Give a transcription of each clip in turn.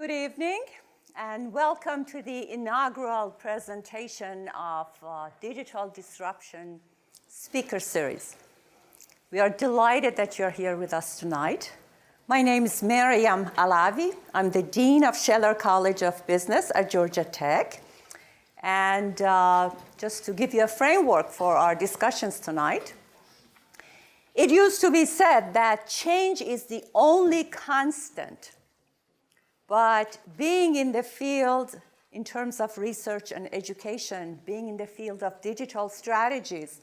Good evening, and welcome to the inaugural presentation of Digital Disruption Speaker Series. We are delighted that you're here with us tonight. My name is Maryam Alavi. I'm the Dean of Scheller College of Business at Georgia Tech. And just to give you a framework for our discussions tonight, it used to be said that change is the only constant. But being in the field, in terms of research and education, being in the field of digital strategies,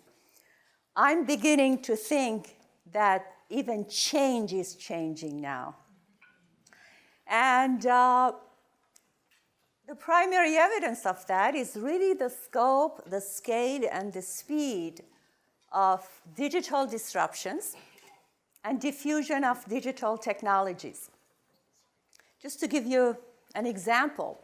I'm beginning to think that even change is changing now. And the primary evidence of that is really the scope, the scale, and the speed of digital disruptions and diffusion of digital technologies. Just to give you an example,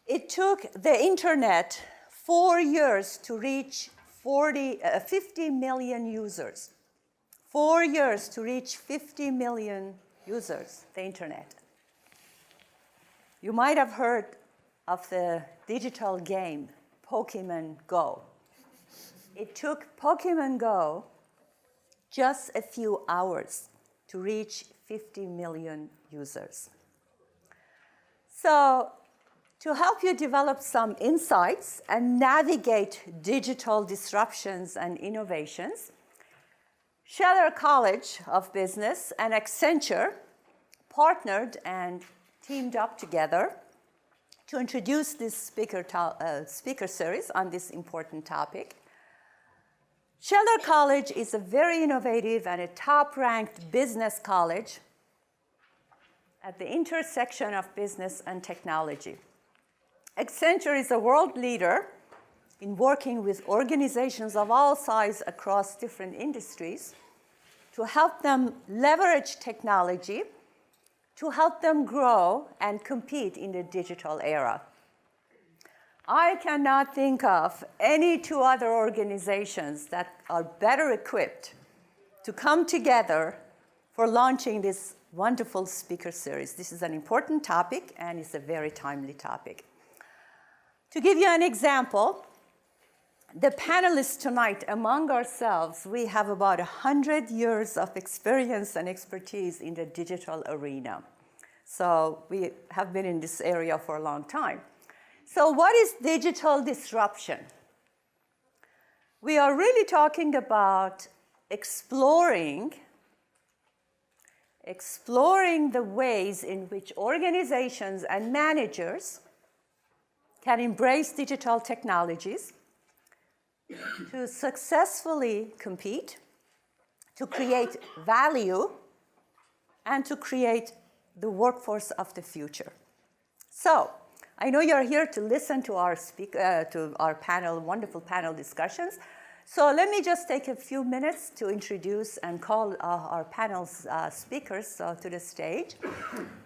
it took the internet 4 years to reach 50 million users. 4 years to reach 50 million users, the internet. You might have heard of the digital game, Pokemon Go. It took Pokemon Go just a few hours to reach 50 million users. So, to help you develop some insights and navigate digital disruptions and innovations, Scheller College of Business and Accenture partnered and teamed up together to introduce this speaker series on this important topic. Scheller College is a very innovative and a top-ranked business college at the intersection of business and technology. Accenture is a world leader in working with organizations of all sizes across different industries to help them leverage technology, to help them grow and compete in the digital era. I cannot think of any two other organizations that are better equipped to come together for launching this wonderful speaker series. This is an important topic, and it's a very timely topic. To give you an example, the panelists tonight, among ourselves, we have about 100 years of experience and expertise in the digital arena. So we have been in this area for a long time. So what is digital disruption? We are really talking about exploring the ways in which organizations and managers can embrace digital technologies to successfully compete, to create value, and to create the workforce of the future. So, I know you're here to listen to our wonderful panel discussions. So let me just take a few minutes to introduce and call our panel's speakers to the stage.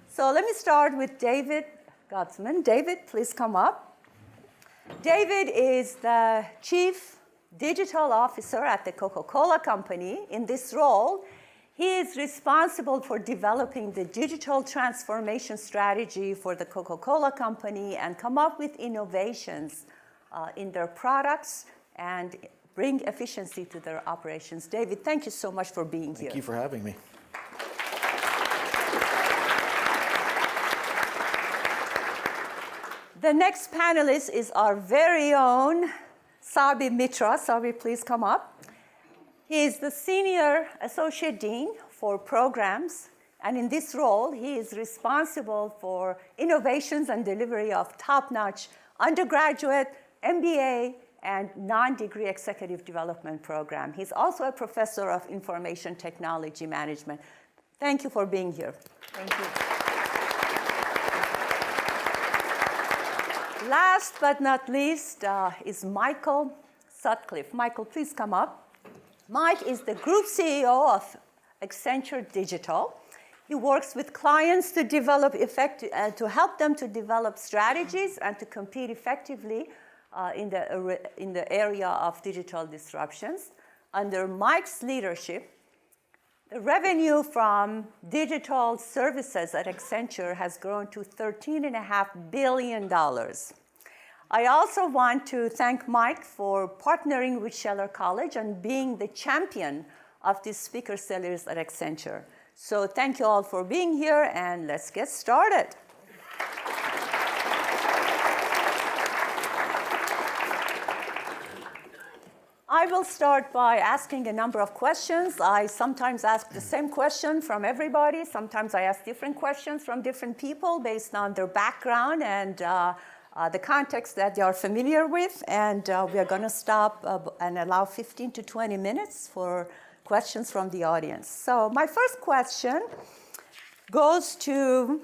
So let me start with David Godsman. David, please come up. David is the Chief Digital Officer at the Coca-Cola Company. In this role, he is responsible for developing the digital transformation strategy for the Coca-Cola Company and come up with innovations in their products and bring efficiency to their operations. David, thank you so much for being here. Thank you for having me. The next panelist is our very own Sabi Mitra. Sabi, please come up. He is the Senior Associate Dean for Programs, and in this role, he is responsible for innovations and delivery of top-notch undergraduate, MBA, and non-degree executive development program. He's also a professor of information technology management. Thank you for being here. Thank you. Last but not least is Michael Sutcliffe. Michael, please come up. Mike is the Group CEO of Accenture Digital. He works with clients to develop to help them to develop strategies and to compete effectively in the area of digital disruptions. Under Mike's leadership, The revenue from digital services at Accenture has grown to $13.5 billion. I also want to thank Mike for partnering with Scheller College and being the champion of this speaker series at Accenture. So thank you all for being here, and let's get started. I will start by asking a number of questions. I sometimes ask the same question from everybody. Sometimes I ask different questions from different people based on their background and the context that they are familiar with. And we are going to stop and allow 15 to 20 minutes for questions from the audience. So my first question goes to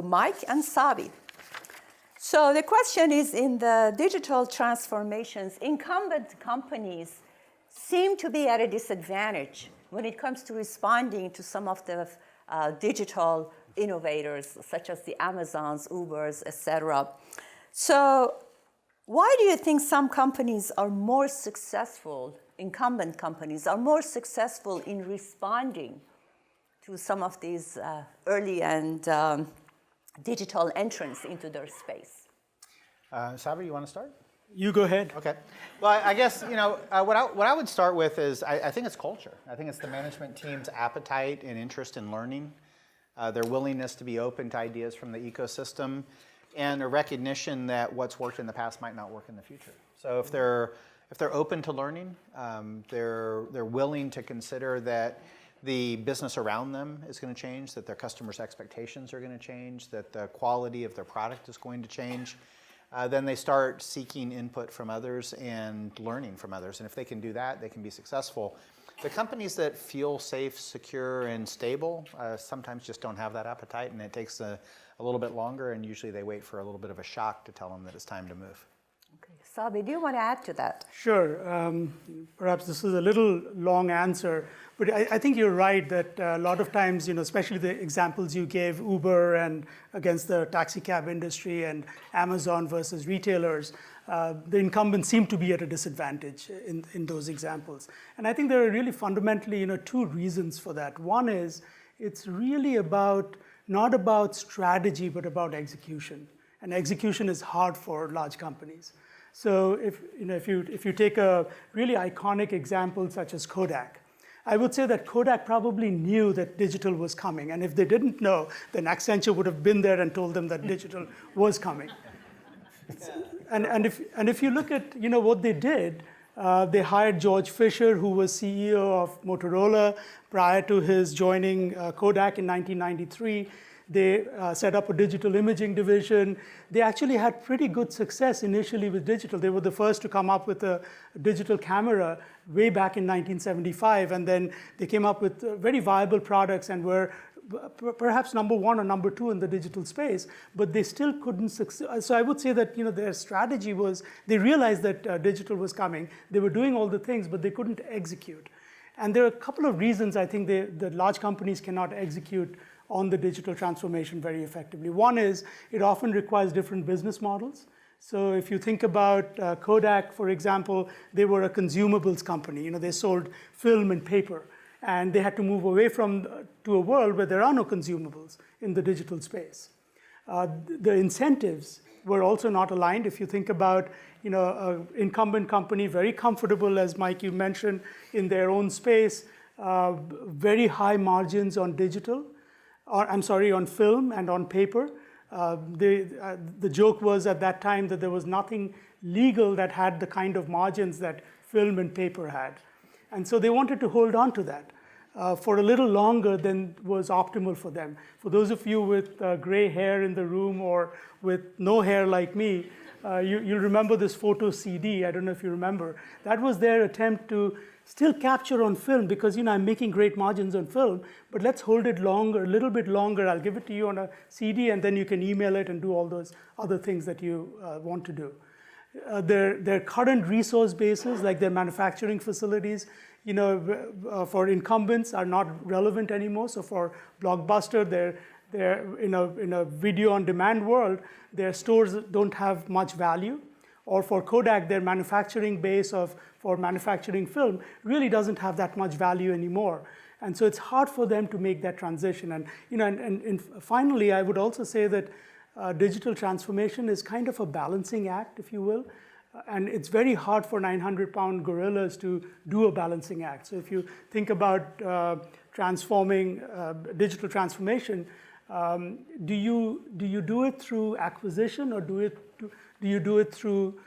Mike and Sabi. So the question is, in the digital transformations, incumbent companies seem to be at a disadvantage when it comes to responding to some of the digital innovators, such as the Amazons, Ubers, et cetera. So why do you think some companies are more successful, incumbent companies are more successful in responding to some of these early and digital entrance into their space? Sabri, you want to start? You go ahead. Okay. Well, I guess, what I would start with is I think it's culture. I think it's the management team's appetite and interest in learning, their willingness to be open to ideas from the ecosystem, and a recognition that what's worked in the past might not work in the future. So if they're open to learning, they're willing to consider that the business around them is going to change, that their customers' expectations are going to change, that the quality of their product is going to change, then they start seeking input from others and learning from others. And if they can do that, they can be successful. The companies that feel safe, secure, and stable sometimes just don't have that appetite, and it takes a little bit longer, and usually they wait for a little bit of a shock to tell them that it's time to move. Okay. Sabi, do you want to add to that? Sure. Perhaps this is a little long answer, but I think you're right that a lot of times, especially the examples you gave, Uber and against the taxi cab industry and Amazon versus retailers, the incumbents seem to be at a disadvantage in those examples. And I think there are really fundamentally, two reasons for that. One is it's really not about strategy, but about execution. And execution is hard for large companies. So if you take a really iconic example such as Kodak, I would say that Kodak probably knew that digital was coming. And if they didn't know, then Accenture would have been there and told them that digital was coming. And if you look at what they did, they hired George Fisher, who was CEO of Motorola prior to his joining Kodak in 1993. They set up a digital imaging division. They actually had pretty good success initially with digital. They were the first to come up with a digital camera way back in 1975, and then they came up with very viable products and were perhaps number one or number two in the digital space, but they still couldn't succeed. So I would say that their strategy was, they realized that digital was coming. They were doing all the things, but they couldn't execute. And there are a couple of reasons I think the large companies cannot execute on the digital transformation very effectively. One is it often requires different business models. So if you think about Kodak, for example, they were a consumables company. They sold film and paper. And they had to move away to a world where there are no consumables in the digital space. The incentives were also not aligned. If you think about an incumbent company, very comfortable, as Mike, you mentioned, in their own space, very high margins on on film and on paper. The joke was at that time that there was nothing legal that had the kind of margins that film and paper had. And so they wanted to hold on to that for a little longer than was optimal for them. For those of you with gray hair in the room or with no hair like me, you'll remember this photo CD. I don't know if you remember. That was their attempt to still capture on film because, I'm making great margins on film, but let's hold it longer, a little bit longer. I'll give it to you on a CD, and then you can email it and do all those other things that you want to do. Their current resource bases, like their manufacturing facilities, for incumbents are not relevant anymore. So for Blockbuster, they're in a video on demand world, their stores don't have much value. Or for Kodak, their manufacturing base for for manufacturing film really doesn't have that much value anymore. And so it's hard for them to make that transition. And, and finally, I would also say that digital transformation is kind of a balancing act, if you will. And it's very hard for 900-pound gorillas to do a balancing act. So if you think about transforming digital transformation, do you do it through acquisition, or do you do it through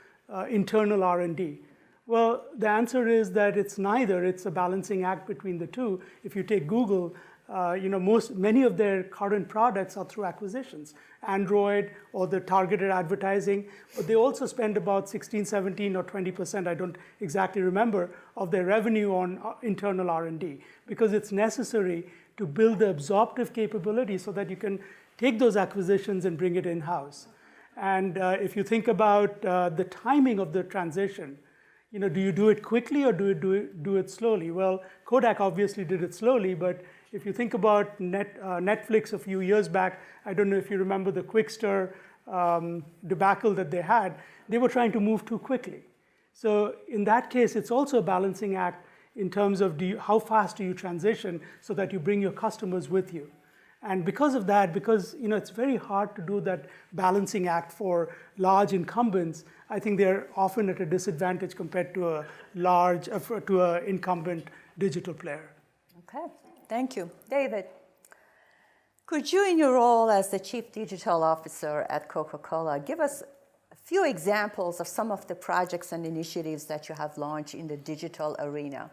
internal R&D? Well, the answer is that it's neither. It's a balancing act between the two. If you take Google, many of their current products are through acquisitions, Android or the targeted advertising, but they also spend about 16, 17, or 20%, I don't exactly remember, of their revenue on internal R&D, because it's necessary to build the absorptive capability so that you can take those acquisitions and bring it in-house. And if you think about the timing of the transition, do you do it quickly or do you do it slowly? Well, Kodak obviously did it slowly, but if you think about Netflix a few years back, I don't know if you remember the Quickster debacle that they had, they were trying to move too quickly. So in that case, it's also a balancing act in terms of how fast do you transition so that you bring your customers with you. And because of that, because it's very hard to do that balancing act for large incumbents, I think they're often at a disadvantage compared to an incumbent digital player. Okay, thank you. David, could you, in your role as the Chief Digital Officer at Coca-Cola, give us a few examples of some of the projects and initiatives that you have launched in the digital arena?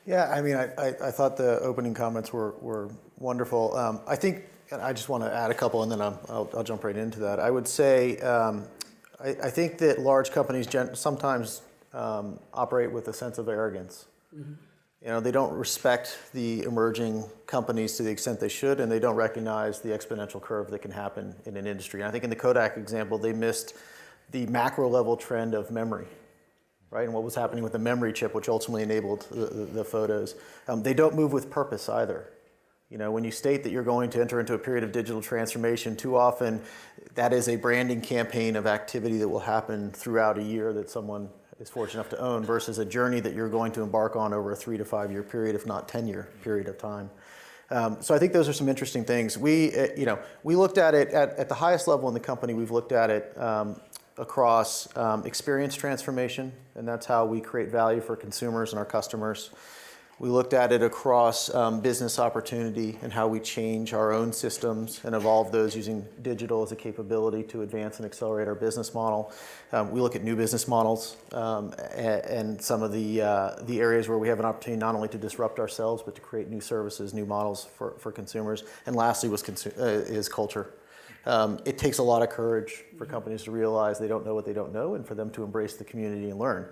Yeah, I mean, I thought the opening comments were wonderful. I think, and I just want to add a couple, and then I'll jump right into that. I would say, I think that large companies sometimes operate with a sense of arrogance. Mm-hmm. They don't respect the emerging companies to the extent they should, and they don't recognize the exponential curve that can happen in an industry. And I think in the Kodak example, they missed the macro level trend of memory. Right, and what was happening with the memory chip, which ultimately enabled the photos. They don't move with purpose either. When you state that you're going to enter into a period of digital transformation, too often that is a branding campaign of activity that will happen throughout a year that someone is fortunate enough to own, versus a journey that you're going to embark on over a 3 to 5 year period, if not 10-year period of time. So I think those are some interesting things. We looked at it at the highest level in the company. We've looked at it across experience transformation, and that's how we create value for consumers and our customers. We looked at it across business opportunity and how we change our own systems and evolve those using digital as a capability to advance and accelerate our business model. We look at new business models and some of the areas where we have an opportunity not only to disrupt ourselves, but to create new services, new models for consumers. And lastly is culture. It takes a lot of courage for companies to realize they don't know what they don't know, and for them to embrace the community and learn.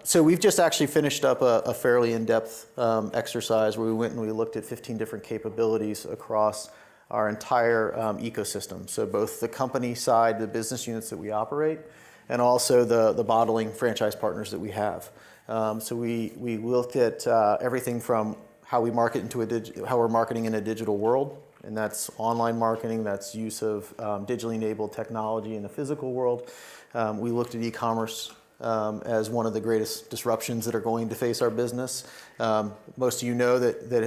So we've just actually finished up a fairly in-depth exercise where we went and we looked at 15 different capabilities across our entire ecosystem. So both the company side, the business units that we operate, and also the bottling franchise partners that we have. So we looked at everything from how we market how we're marketing in a digital world. And that's online marketing, that's use of digitally enabled technology in the physical world. We looked at e-commerce as one of the greatest disruptions that are going to face our business. Most of you know that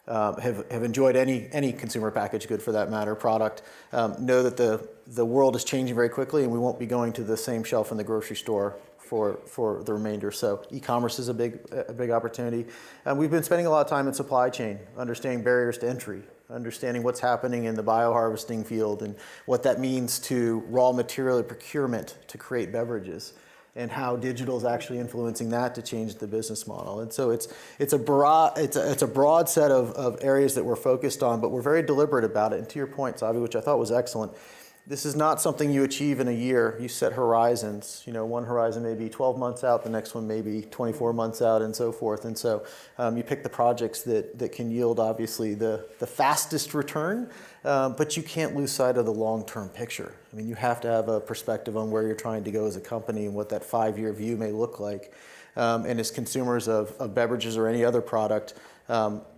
have enjoyed any consumer packaged good, for that matter, product, know that the world is changing very quickly, and we won't be going to the same shelf in the grocery store for the remainder. So e-commerce is a big opportunity. We've been spending a lot of time in supply chain, understanding barriers to entry, understanding what's happening in the bioharvesting field and what that means to raw material procurement to create beverages, and how digital is actually influencing that to change the business model. And so it's a broad set of areas that we're focused on, but we're very deliberate about it. And to your point, Savi, which I thought was excellent, this is not something you achieve in a year. You set horizons. One horizon may be 12 months out, the next one may be 24 months out, and so forth. And so you pick the projects that can yield, obviously, the fastest return, but you can't lose sight of the long-term picture. I mean, you have to have a perspective on where you're trying to go as a company and what that 5-year view may look like. And as consumers of beverages or any other product,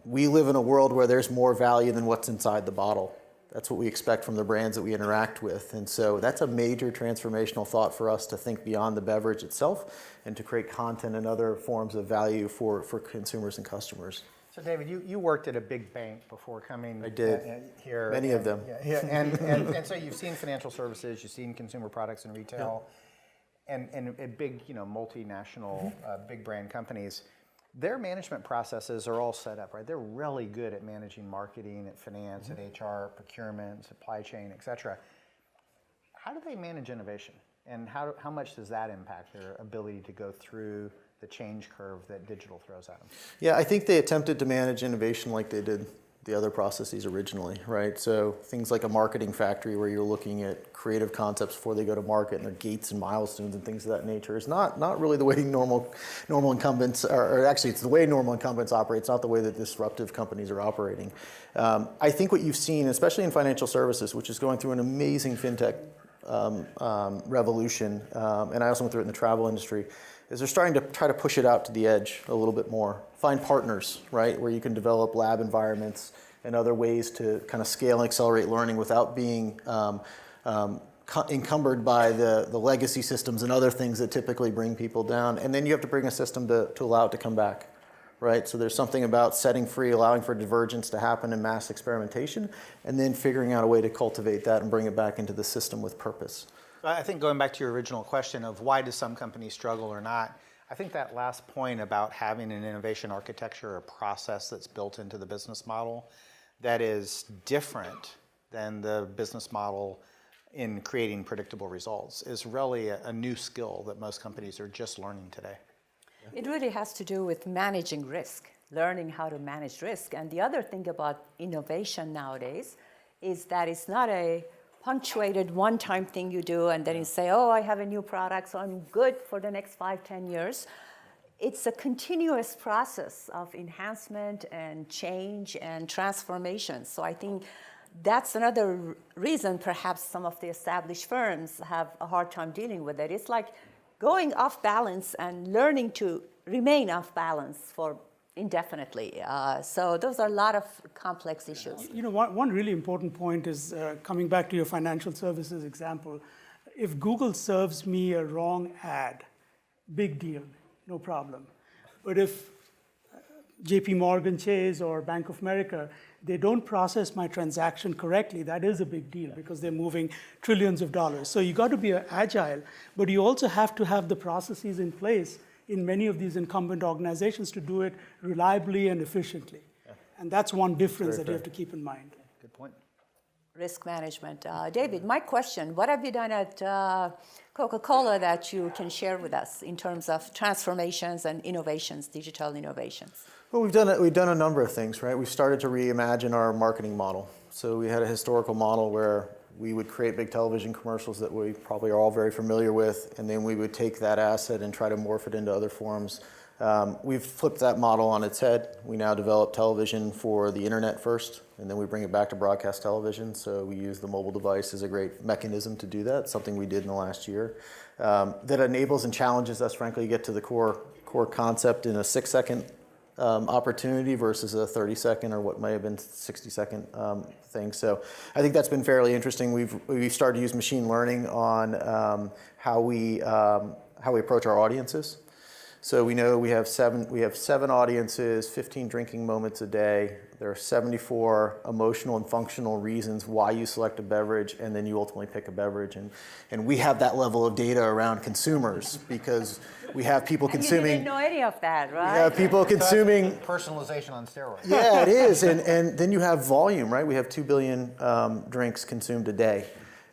we live in a world where there's more value than what's inside the bottle. That's what we expect from the brands that we interact with. And so that's a major transformational thought for us to think beyond the beverage itself and to create content and other forms of value for consumers and customers. So David, you worked at a big bank before coming I did. Here. Many of them. Yeah, and so you've seen financial services, you've seen consumer products and retail, and big, multinational, big brand companies. Their management processes are all set up, right? They're really good at managing marketing, at finance, at HR, procurement, supply chain, et cetera. How do they manage innovation? And how much does that impact their ability to go through the change curve that digital throws at them? Yeah, I think they attempted to manage innovation like they did the other processes originally, right? So things like a marketing factory where you're looking at creative concepts before they go to market and their gates and milestones and things of that nature is not really the way normal incumbents, or actually it's the way normal incumbents operate. It's not the way that disruptive companies are operating. I think what you've seen, especially in financial services, which is going through an amazing fintech revolution, and I also went through it in the travel industry, is they're starting to try to push it out to the edge a little bit more. Find partners, right, where you can develop lab environments and other ways to kind of scale and accelerate learning without being encumbered by the legacy systems and other things that typically bring people down. And then you have to bring a system to allow it to come back, right? So there's something about setting free, allowing for divergence to happen in mass experimentation, and then figuring out a way to cultivate that and bring it back into the system with purpose. I think going back to your original question of why do some companies struggle or not, I think that last point about having an innovation architecture or process that's built into the business model that is different than the business model in creating predictable results is really a new skill that most companies are just learning today. It really has to do with managing risk, learning how to manage risk. And the other thing about innovation nowadays is that it's not a punctuated one-time thing you do and then you say, oh, I have a new product, so I'm good for the next 5-10 years. It's a continuous process of enhancement and change and transformation. So I think that's another reason perhaps some of the established firms have a hard time dealing with it. It's like going off balance and learning to remain off balance for indefinitely. So those are a lot of complex issues. One really important point is coming back to your financial services example. If Google serves me a wrong ad, big deal, no problem. But if JP Morgan Chase or Bank of America, they don't process my transaction correctly, that is a big deal because they're moving trillions of dollars. So you got to be agile, but you also have to have the processes in place in many of these incumbent organizations to do it reliably and efficiently. Yeah. And that's one difference that you have to keep in mind. Good point. Risk management. David, my question, what have you done at Coca-Cola that you can share with us in terms of transformations and innovations, digital innovations? Well, we've done a number of things, right? We've started to reimagine our marketing model. So we had a historical model where we would create big television commercials that we probably are all very familiar with, and then we would take that asset and try to morph it into other forms. We've flipped that model on its head. We now develop television for the internet first, and then we bring it back to broadcast television. So we use the mobile device as a great mechanism to do that, something we did in the last year. That enables and challenges us, frankly, to get to the core concept in a 6-second opportunity versus a 30-second or what may have been 60-second thing. So I think that's been fairly interesting. We've started to use machine learning on how we approach our audiences. So we know we have seven audiences, 15 drinking moments a day. There are 74 emotional and functional reasons why you select a beverage, and then you ultimately pick a beverage. And we have that level of data around consumers because we have people consuming. You didn't know any of that, right? We have people consuming. Personalization on steroids. Yeah, it is. And then you have volume, right? We have 2 billion drinks consumed a day.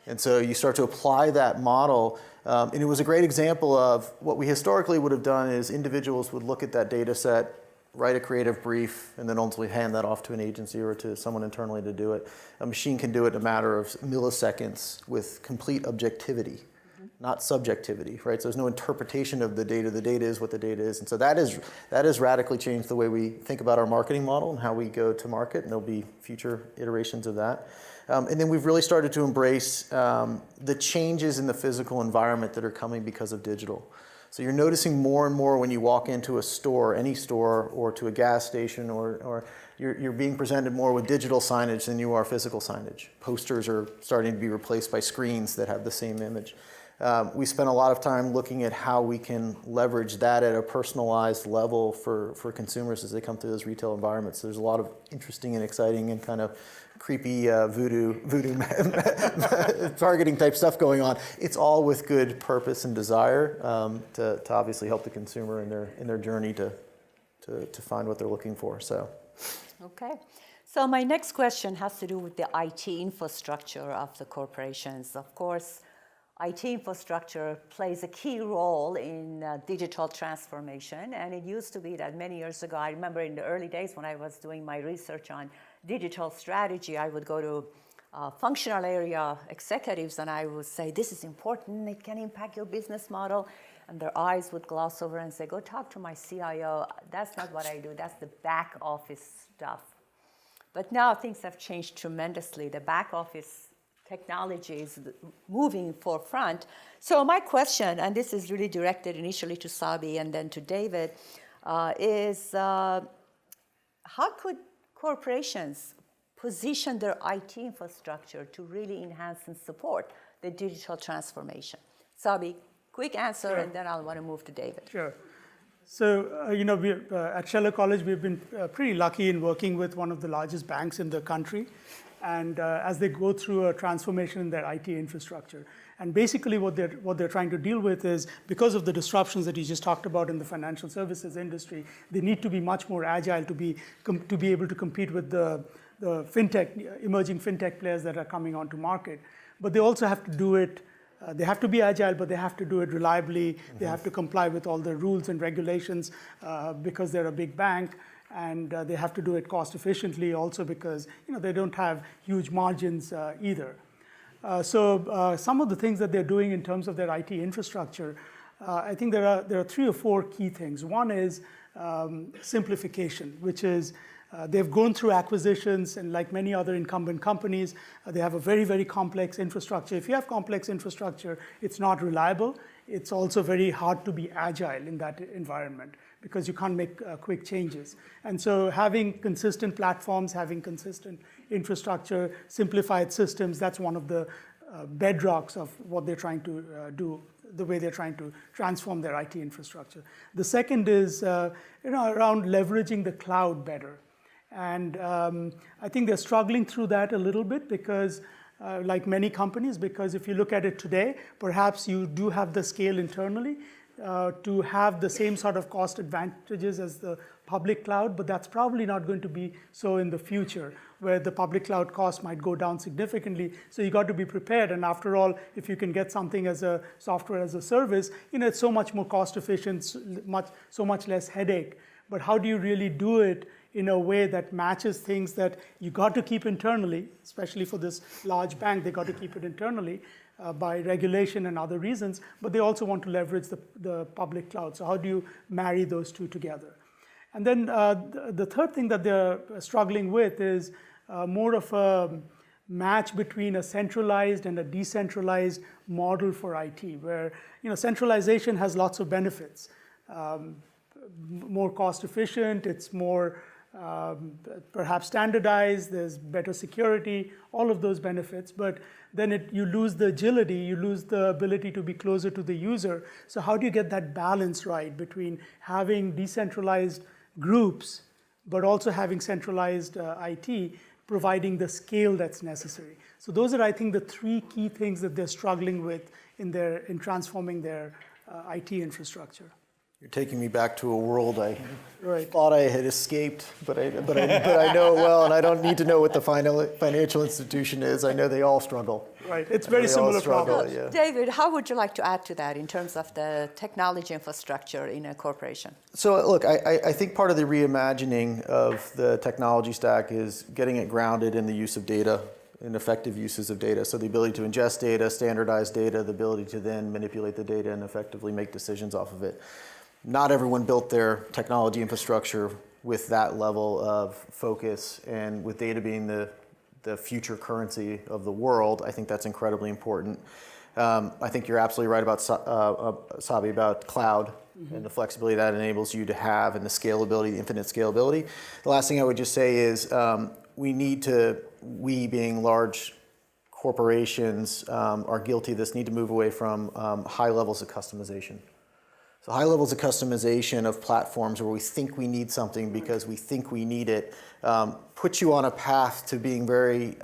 And so you start to apply that model. And it was a great example of what we historically would have done is individuals would look at that data set, write a creative brief, and then ultimately hand that off to an agency or to someone internally to do it. A machine can do it in a matter of milliseconds with complete objectivity, not subjectivity, right? So there's no interpretation of the data. The data is what the data is. And so that has radically changed the way we think about our marketing model and how we go to market, and there'll be future iterations of that. And then we've really started to embrace the changes in the physical environment that are coming because of digital. So you're noticing more and more when you walk into a store, any store, or to a gas station, or you're being presented more with digital signage than you are physical signage. Posters are starting to be replaced by screens that have the same image. We spent a lot of time looking at how we can leverage that at a personalized level for consumers as they come through those retail environments. There's a lot of interesting and exciting and kind of creepy voodoo targeting type stuff going on. It's all with good purpose and desire to obviously help the consumer in their journey to find what they're looking for. So. Okay. So my next question has to do with the IT infrastructure of the corporations. Of course, IT infrastructure plays a key role in digital transformation, and it used to be that many years ago, I remember in the early days when I was doing my research on digital strategy, I would go to functional area executives and I would say, this is important, it can impact your business model, and their eyes would gloss over and say, go talk to my CIO, that's not what I do, that's the back office stuff. But now things have changed tremendously. The back office technology is moving forefront. So my question, and this is really directed initially to Sabi and then to David, is how could corporations position their IT infrastructure to really enhance and support the digital transformation? Sabi, quick answer, Sure. and then I'll want to move to David. Sure. So, we at Scheller College, we've been pretty lucky in working with one of the largest banks in the country. And as they go through a transformation in their IT infrastructure. And basically what they're trying to deal with is, because of the disruptions that you just talked about in the financial services industry, they need to be much more agile to be able to compete with the emerging fintech players that are coming onto market. But they also have to do it, they have to be agile, but they have to do it reliably. Mm-hmm. They have to comply with all the rules and regulations because they're a big bank. And they have to do it cost efficiently also because they don't have huge margins either. So some of the things that they're doing in terms of their IT infrastructure, I think there are 3 or 4 key things. One is simplification, which is they've gone through acquisitions, and like many other incumbent companies, they have a very, very complex infrastructure. If you have complex infrastructure, it's not reliable. It's also very hard to be agile in that environment, because you can't make quick changes. And so having consistent platforms, having consistent infrastructure, simplified systems, that's one of the bedrocks of what they're trying to do, the way they're trying to transform their IT infrastructure. The second is around leveraging the cloud better. And I think they're struggling through that a little bit because like many companies, because if you look at it today, perhaps you do have the scale internally, to have the same sort of cost advantages as the public cloud, but that's probably not going to be so in the future, where the public cloud cost might go down significantly. So you got to be prepared. And after all, if you can get something as a software as a service, it's so much more cost efficient, so much less headache. But how do you really do it in a way that matches things that you got to keep internally, especially for this large bank, they got to keep it internally, by regulation and other reasons, but they also want to leverage the public cloud. So how do you marry those two together? And then the third thing that they're struggling with is more of a match between a centralized and a decentralized model for IT, where centralization has lots of benefits. More cost efficient, it's more perhaps standardized, there's better security, all of those benefits, but then you lose the agility, you lose the ability to be closer to the user. So how do you get that balance right between having decentralized groups, but also having centralized IT, providing the scale that's necessary? So those are, I think, the 3 key things that they're struggling with in transforming their IT infrastructure. You're taking me back to a world I Right. thought I had escaped, but I know it well, and I don't need to know what the financial institution is. I know they all struggle. Right, it's very similar problem. Yeah. David, how would you like to add to that in terms of the technology infrastructure in a corporation? So look, I think part of the reimagining of the technology stack is getting it grounded in the use of data, in effective uses of data. So the ability to ingest data, standardize data, the ability to then manipulate the data and effectively make decisions off of it. Not everyone built their technology infrastructure with that level of focus, and with data being the future currency of the world, I think that's incredibly important. I think you're absolutely right about Sabi, about cloud and the flexibility that enables you to have, and the scalability, the infinite scalability. The last thing I would just say is we being large corporations are guilty of this, need to move away from high levels of customization. So high levels of customization of platforms where we think we need something because we think we need it puts you on a path to being very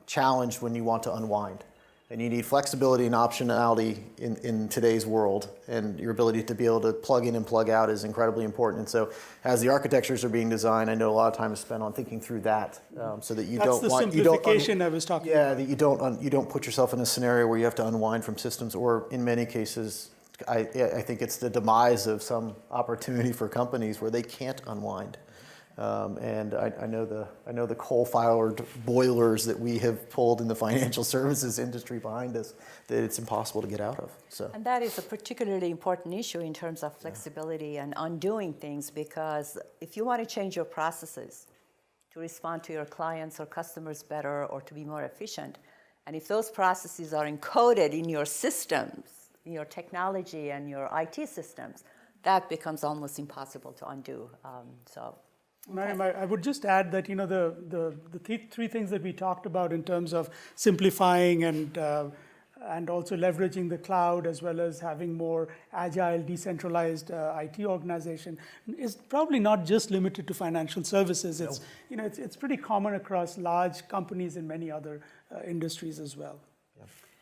challenged when you want to unwind. And you need flexibility and optionality in today's world, and your ability to be able to plug in and plug out is incredibly important. And so as the architectures are being designed, I know a lot of time is spent on thinking through that, so that you That's don't the simplification I was talking about. that you don't put yourself in a scenario where you have to unwind from systems, or in many cases, I think it's the demise of some opportunity for companies where they can't unwind. And I know the coal-fired boilers that we have pulled in the financial services industry behind us, that it's impossible to get out of. So. And that is a particularly important issue in terms of flexibility and undoing things, because if you want to change your processes to respond to your clients or customers better or to be more efficient, and if those processes are encoded in your systems, in your technology and your IT systems, that becomes almost impossible to undo. Miriam, I would just add that the three things that we talked about in terms of simplifying and also leveraging the cloud, as well as having more agile, decentralized IT organization, is probably not just limited to financial services. It's it's pretty common across large companies in many other industries as well.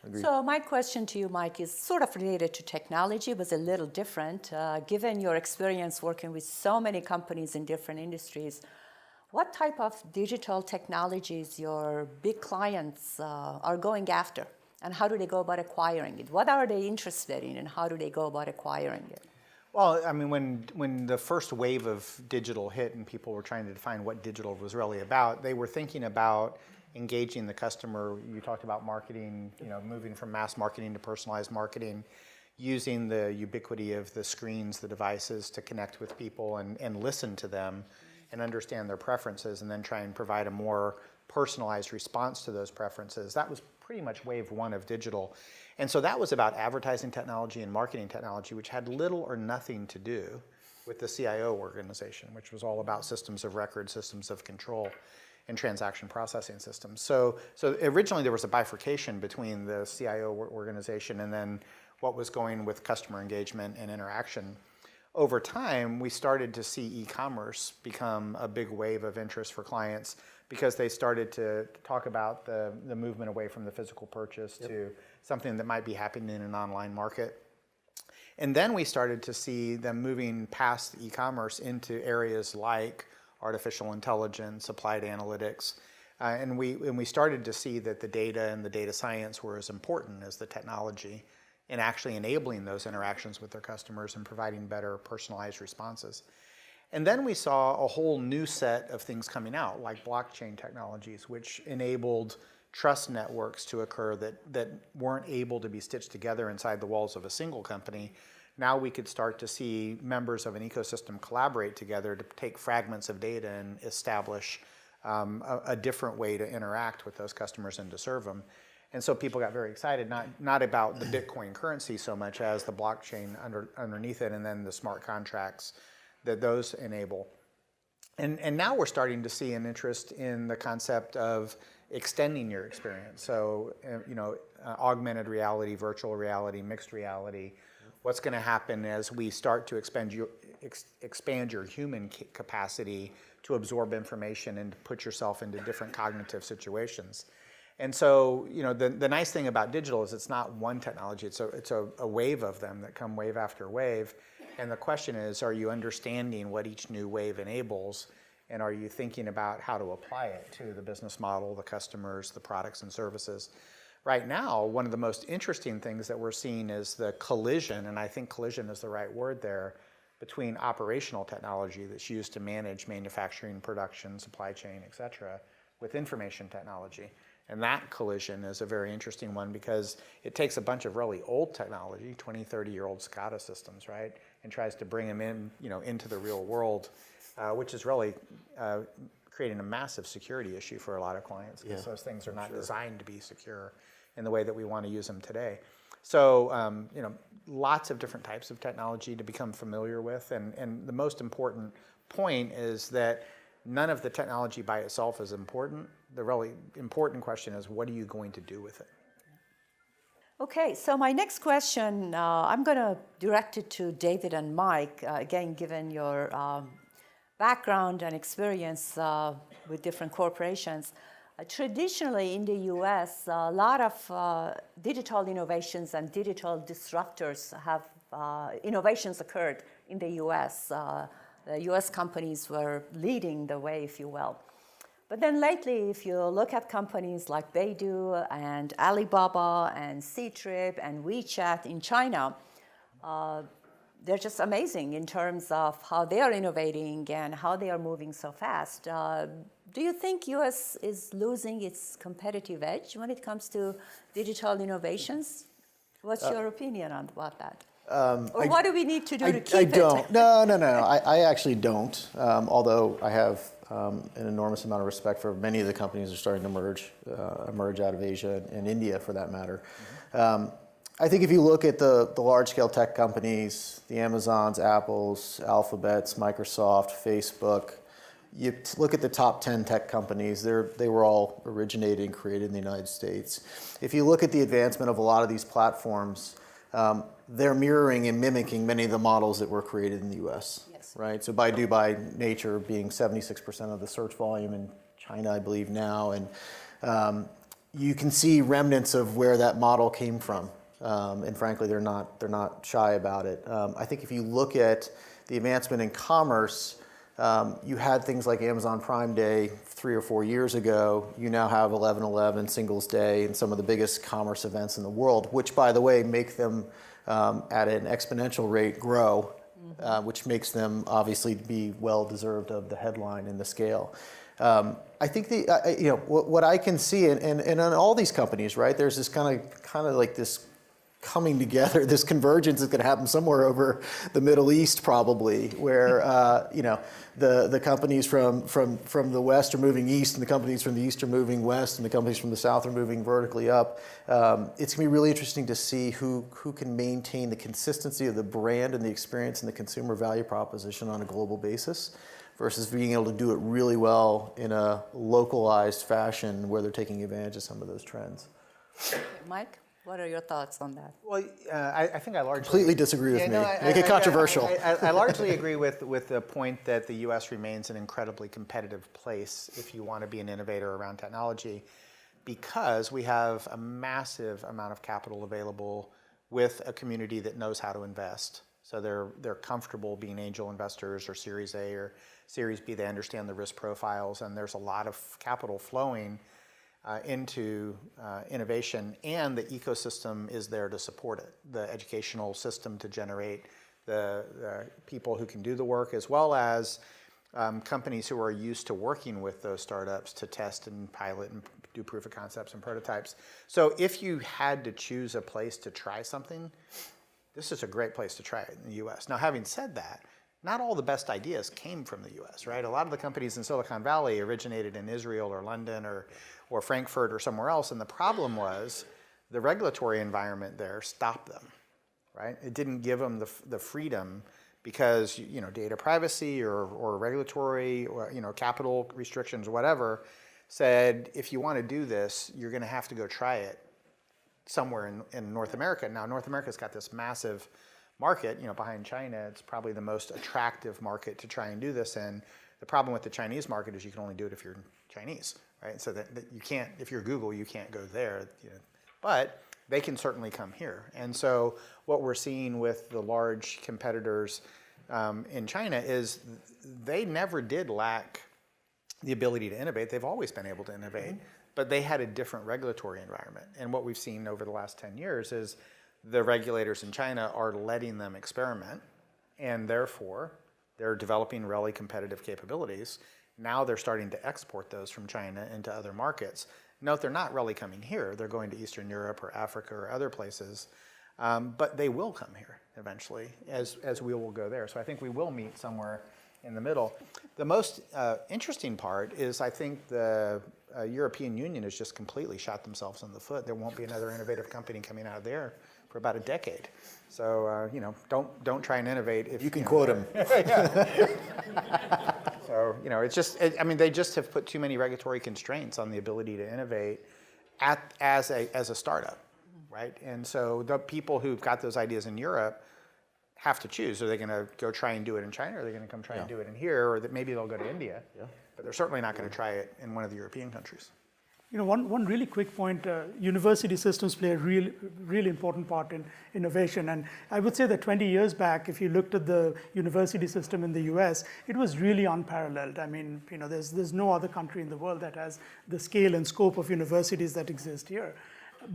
Agreed. So my question to you, Mike, is sort of related to technology, but a little different. Given your experience working with so many companies in different industries, what type of digital technologies your big clients are going after? And how do they go about acquiring it? What are they interested in, and how do they go about acquiring it? Well, I mean, when the first wave of digital hit and people were trying to define what digital was really about, they were thinking about engaging the customer. You talked about marketing, moving from mass marketing to personalized marketing, using the ubiquity of the screens, the devices to connect with people and listen to them and understand their preferences, and then try and provide a more personalized response to those preferences. That was pretty much wave one of digital. And so that was about advertising technology and marketing technology, which had little or nothing to do with the CIO organization, which was all about systems of record, systems of control, and transaction processing systems. So originally there was a bifurcation between the CIO organization and then what was going with customer engagement and interaction. Over time, we started to see e-commerce become a big wave of interest for clients, because they started to talk about the movement away from the physical purchase to something that might be happening in an online market. And then we started to see them moving past e-commerce into areas like artificial intelligence, applied analytics, and we started to see that the data and the data science were as important as the technology in actually enabling those interactions with their customers and providing better personalized responses. And then we saw a whole new set of things coming out, like blockchain technologies, which enabled trust networks to occur that weren't able to be stitched together inside the walls of a single company. Now we could start to see members of an ecosystem collaborate together to take fragments of data and establish a different way to interact with those customers and to serve them. And so people got very excited, not about the Bitcoin currency so much as the blockchain underneath it, and then the smart contracts that those enable. And now we're starting to see an interest in the concept of extending your experience. So, augmented reality, virtual reality, mixed reality. What's going to happen as we start to expand your human capacity to absorb information and to put yourself into different cognitive situations. And so, the nice thing about digital is it's not one technology, it's a wave of them that come wave after wave. And the question is, are you understanding what each new wave enables, and are you thinking about how to apply it to the business model, the customers, the products and services? Right now, one of the most interesting things that we're seeing is the collision, and I think collision is the right word there, between operational technology that's used to manage manufacturing, production, supply chain, et cetera, with information technology. And that collision is a very interesting one, because it takes a bunch of really old technology, 20, 30-year-old SCADA systems, right, and tries to bring them in, into the real world, which is really creating a massive security issue for a lot of clients, because those things are not designed to be secure in the way that we want to use them today. So, lots of different types of technology to become familiar with. And the most important point is that none of the technology by itself is important. The really important question is, what are you going to do with it? Okay, so my next question, I'm going to direct it to David and Mike, again, given your background and experience with different corporations. Traditionally in the US, a lot of digital innovations and digital disruptors have, innovations occurred in the US. The US companies were leading the way, if you will. But then lately, if you look at companies like Baidu and Alibaba and Ctrip and WeChat in China, they're just amazing in terms of how they are innovating and how they are moving so fast. Do you think US is losing its competitive edge when it comes to digital innovations? What's your opinion on about that? Or what do we need to do to keep it? I don't. No. I actually don't. Although I have an enormous amount of respect for many of the companies that are starting to emerge out of Asia and India, for that matter. I think if you look at the large-scale tech companies, the Amazons, Apples, Alphabets, Microsoft, Facebook, you look at the top 10 tech companies, they were all originated and created in the United States. If you look at the advancement of a lot of these platforms, they're mirroring and mimicking many of the models that were created in the US, yes. Right? So Baidu by nature being 76% of the search volume in China, I believe now, and you can see remnants of where that model came from. And frankly, they're not shy about it. I think if you look at the advancement in commerce, you had things like Amazon Prime Day 3 or 4 years ago. You now have 11/11, Singles Day, and some of the biggest commerce events in the world, which, by the way, make them at an exponential rate grow, which makes them obviously be well deserved of the headline and the scale. I think what I can see, and in all these companies, right? There's this kind of like this coming together, this convergence is going to happen somewhere over the Middle East, probably, where the companies from the West are moving east, and the companies from the East are moving west, and the companies from the South are moving vertically up. It's going to be really interesting to see who can maintain the consistency of the brand and the experience and the consumer value proposition on a global basis, versus being able to do it really well in a localized fashion where they're taking advantage of some of those trends. Mike? What are your thoughts on that? Well, I think I largely completely disagree with me. Make it controversial. I largely agree with the point that the U.S. remains an incredibly competitive place if you want to be an innovator around technology, because we have a massive amount of capital available with a community that knows how to invest. So they're comfortable being angel investors or Series A or Series B. They understand the risk profiles, and there's a lot of capital flowing into innovation, and the ecosystem is there to support it. The educational system to generate the people who can do the work, as well as companies who are used to working with those startups to test and pilot and do proof of concepts and prototypes. So if you had to choose a place to try something, this is a great place to try it in the US. Now, having said that, not all the best ideas came from the US, right? A lot of the companies in Silicon Valley originated in Israel or London or Frankfurt or somewhere else, and the problem was the regulatory environment there stopped them, right? It didn't give them the freedom because data privacy or regulatory or capital restrictions or whatever said, if you want to do this, you're going to have to go try it somewhere in North America. Now, North America's got this massive market, behind China. It's probably the most attractive market to try and do this in. The problem with the Chinese market is you can only do it if you're Chinese, right? So that you can't, if you're Google, you can't go there. But they can certainly come here. And so what we're seeing with the large competitors in China is they never did lack the ability to innovate. They've always been able to innovate, but they had a different regulatory environment. And what we've seen over the last 10 years is the regulators in China are letting them experiment, and therefore they're developing really competitive capabilities. Now they're starting to export those from China into other markets. Note, they're not really coming here. They're going to Eastern Europe or Africa or other places, but they will come here eventually, as we will go there. So I think we will meet somewhere in the middle. The most interesting part is I think the European Union has just completely shot themselves in the foot. There won't be another innovative company coming out of there for about a decade. So don't try and innovate if You can quote him. So it's just they just have put too many regulatory constraints on the ability to innovate as a startup, right? And so the people who've got those ideas in Europe have to choose. Are they going to go try and do it in China, or are they going to come try and do it in here, or that maybe they'll go to India? Yeah. But they're certainly not going to try it in one of the European countries. One really quick point, university systems play a really important part in innovation. And I would say that 20 years back, if you looked at the university system in the US, it was really unparalleled. I mean, there's no other country in the world that has the scale and scope of universities that exist here.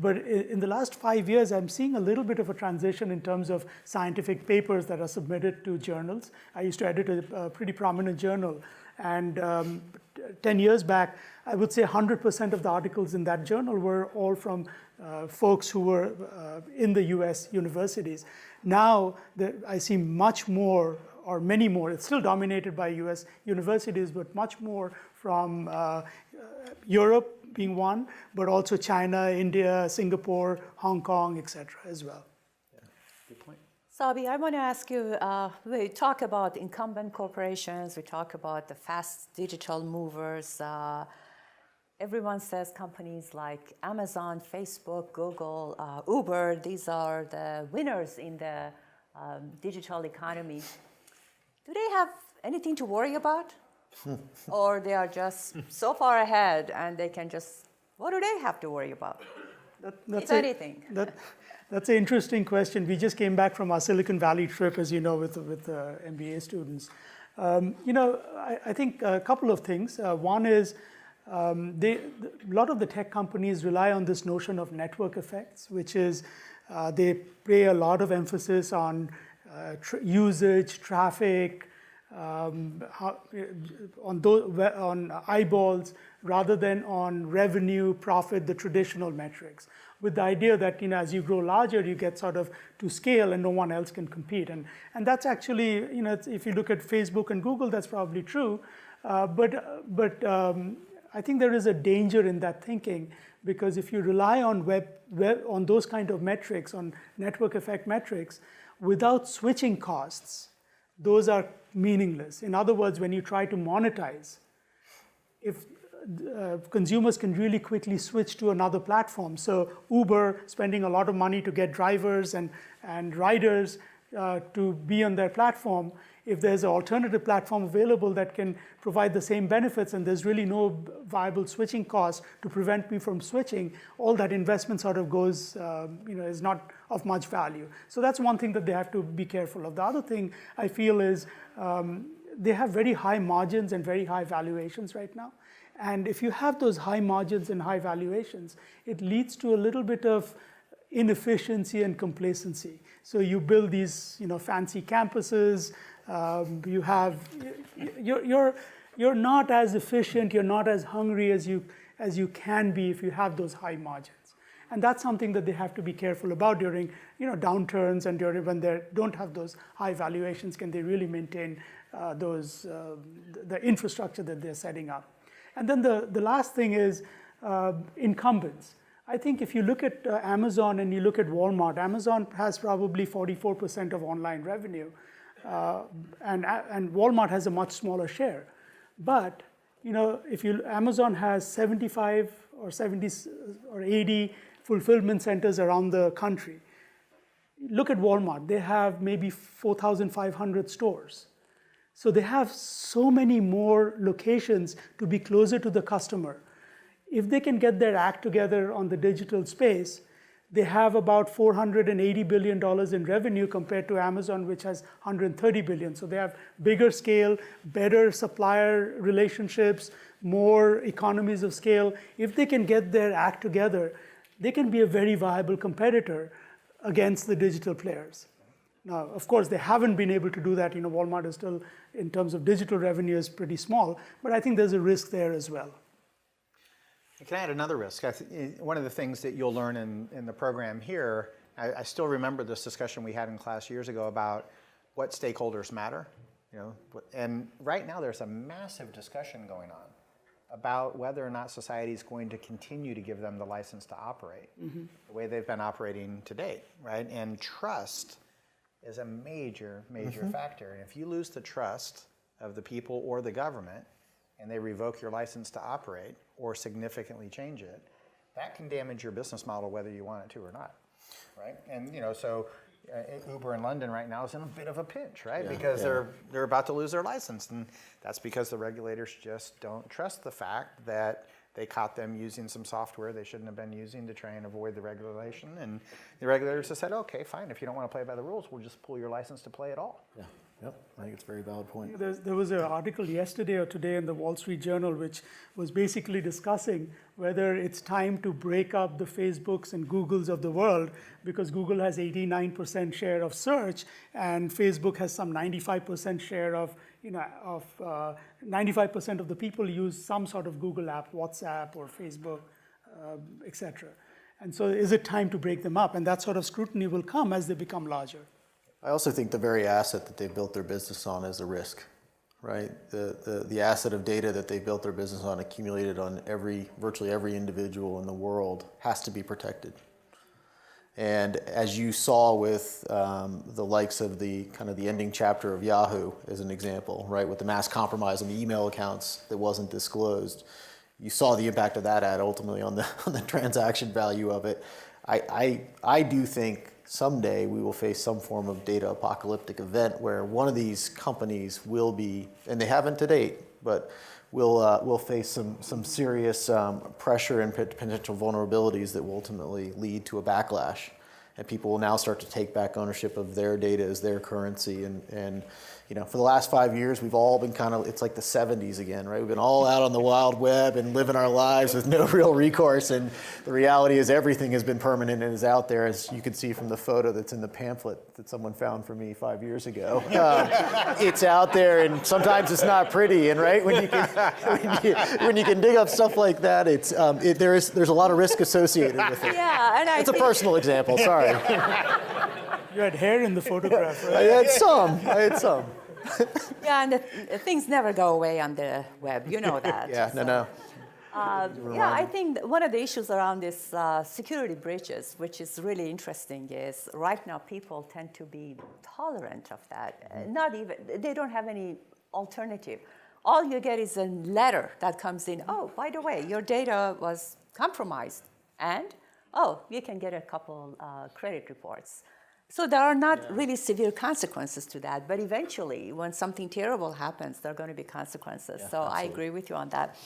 But in the last 5 years, I'm seeing a little bit of a transition in terms of scientific papers that are submitted to journals. I used to edit a pretty prominent journal. And 10 years back, I would say 100% of the articles in that journal were all from folks who were in the US universities. Now, I see much more, or many more, it's still dominated by US universities, but much more from Europe being one, but also China, India, Singapore, Hong Kong, et cetera, as well. Yeah. Good point. Sabi, I want to ask you, we talk about incumbent corporations, we talk about the fast digital movers. Everyone says companies like Amazon, Facebook, Google, Uber, these are the winners in the digital economy. Do they have anything to worry about? Or they are just so far ahead and they can just, what do they have to worry about? If anything. That's an interesting question. We just came back from our Silicon Valley trip, as you know, with MBA students. I think a couple of things. One is a lot of the tech companies rely on this notion of network effects, which is they pay a lot of emphasis on usage, traffic, on eyeballs, rather than on revenue, profit, the traditional metrics, with the idea that as you grow larger, you get sort of to scale and no one else can compete. And that's actually, if you look at Facebook and Google, that's probably true. But I think there is a danger in that thinking, because if you rely on on those kind of metrics, on network effect metrics, without switching costs, those are meaningless. In other words, when you try to monetize, if consumers can really quickly switch to another platform. So Uber spending a lot of money to get drivers and riders to be on their platform. If there's an alternative platform available that can provide the same benefits and there's really no viable switching cost to prevent me from switching, all that investment sort of goes, is not of much value. So that's one thing that they have to be careful of. The other thing I feel is they have very high margins and very high valuations right now. And if you have those high margins and high valuations, it leads to a little bit of inefficiency and complacency. So you build these, fancy campuses. You're not as efficient. You're not as hungry as you can be if you have those high margins. And that's something that they have to be careful about during, downturns and during when they don't have those high valuations. Can they really maintain the infrastructure that they're setting up? And then the last thing is incumbents. I think if you look at Amazon and you look at Walmart, Amazon has probably 44% of online revenue, and Walmart has a much smaller share. But Amazon has 75 or 70 or 80 fulfillment centers around the country. Look at Walmart; they have maybe 4,500 stores. So they have so many more locations to be closer to the customer. If they can get their act together on the digital space, they have about $480 billion in revenue compared to Amazon, which has $130 billion. So they have bigger scale, better supplier relationships, more economies of scale. If they can get their act together, they can be a very viable competitor against the digital players. Now, of course, they haven't been able to do that. Walmart is still, in terms of digital revenue, is pretty small. But I think there's a risk there as well. Can I add another risk? One of the things that you'll learn in the program here, I still remember this discussion we had in class years ago about what stakeholders matter. And right now there's a massive discussion going on about whether or not society is going to continue to give them the license to operate the way they've been operating to date, right? And trust is a major, major factor. And if you lose the trust of the people or the government and they revoke your license to operate or significantly change it, that can damage your business model whether you want it to or not, right? And so Uber in London right now is in a bit of a pinch, right? Because they're about to lose their license, and that's because the regulators just don't trust the fact that they caught them using some software they shouldn't have been using to try and avoid the regulation. And the regulators have said, okay, fine, if you don't want to play by the rules, we'll just pull your license to play at all. Yeah. Yep, I think it's a very valid point. There was an article yesterday or today in the Wall Street Journal which was basically discussing whether it's time to break up the Facebooks and Googles of the world, because Google has 89% share of search and Facebook has some 95% share of, 95% of the people use some sort of Google app, WhatsApp or Facebook, etc. And so is it time to break them up? And that sort of scrutiny will come as they become larger. I also think the very asset that they've built their business on is a risk, right? The asset of data that they've built their business on, accumulated on virtually every individual in the world, has to be protected. And as you saw with the likes of the ending chapter of Yahoo as an example, right, with the mass compromise on the email accounts that wasn't disclosed, you saw the impact of that ad ultimately on the transaction value of it. I do think someday we will face some form of data apocalyptic event where one of these companies will be, and they haven't to date, but will face some serious pressure and potential vulnerabilities that will ultimately lead to a backlash. And people will now start to take back ownership of their data as their currency. And for the last 5 years, we've all been it's like the 70s again, right? We've been all out on the wild web and living our lives with no real recourse. And the reality is everything has been permanent and is out there, as you can see from the photo that's in the pamphlet that someone found for me 5 years ago. It's out there, and sometimes it's not pretty. And right when you can dig up stuff like that, there's a lot of risk associated with it. Yeah, and It's a personal example. Sorry. You had hair in the photograph, right? I had some. Yeah, and things never go away on the web. You know that. Yeah, no. I think one of the issues around this security breaches, which is really interesting, is right now people tend to be tolerant of that. They don't have any alternative. All you get is a letter that comes in. Oh, by the way, your data was compromised, and you can get a couple credit reports. So there are not really severe consequences to that, but eventually, when something terrible happens, there are going to be consequences. Yeah, so absolutely. I agree with you on that.